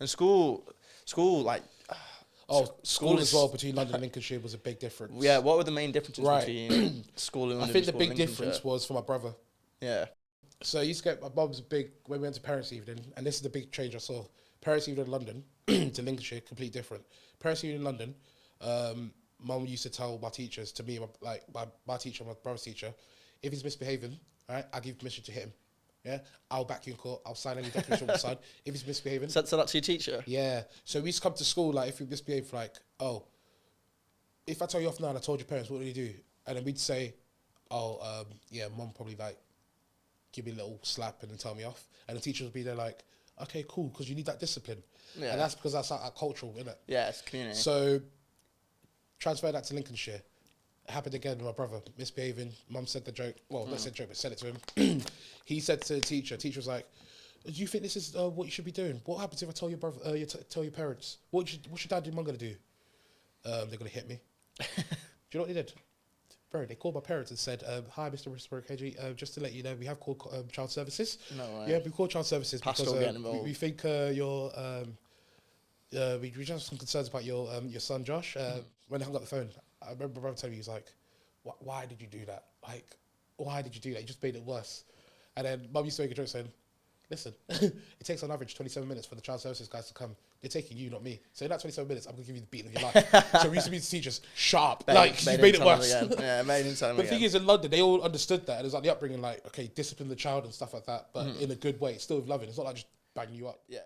And school like School is as well between London and Lincolnshire was a big difference. yeah. What were the main differences Right. between school in I London think and the school big in difference Lincolnshire? was for my brother. Yeah. So I used to get my mum's big when we went to parents' evening, and this is the big change I saw. Parents' evening in London to Lincolnshire, completely different. Parents' evening in London, mum used to tell my teachers, to me, my teacher, my brother's teacher, if he's misbehaving, right, I'll give permission to hit him. Yeah, I'll back you in court. I'll sign any document on the side if he's misbehaving. So that's your teacher. Yeah. So we used to come to school like if you misbehave, like, oh, if I tell you off now and I told your parents, what do you do? And then we'd say, oh, yeah, mum probably like give me a little slap and then tell me off. And the teachers would be there like, okay, cool, because you need that discipline. Yeah. And that's because that's our cultural, innit? Yeah, it's community. So transfer that to Lincolnshire. It happened again with my brother, misbehaving. Mum said the joke. Well, not said the joke, but said it to him. He said to the teacher, was like, do you think this is what you should be doing? What happens if I tell your brother, tell your parents? What's your dad and mum going to do? They're going to hit me. Do you know what they did? Bro, they called my parents and said, hi, Mr. KG, just to let you know, we have called child services. No way. Yeah, we called child services Pastoral because getting involved. we think you're... we just have some concerns about your son, Josh. When I hung up the phone, I remember my brother telling me, he was like, why did you do that? Like, why did you do that? You just made it worse. And then mum used to make a joke saying, listen, it takes on average 27 minutes for the child services guys to come. They're taking you, not me. So in that 27 minutes, I'm going to give you the beating of your life. So we used to be the teachers, sharp. Like, you made it worse. Yeah, made him tell him But the thing again. is, in London, they all understood that. And it was like the upbringing, like, okay, discipline the child and stuff like that, but in a good way. It's still with loving. It's not like just banging you up. Yeah.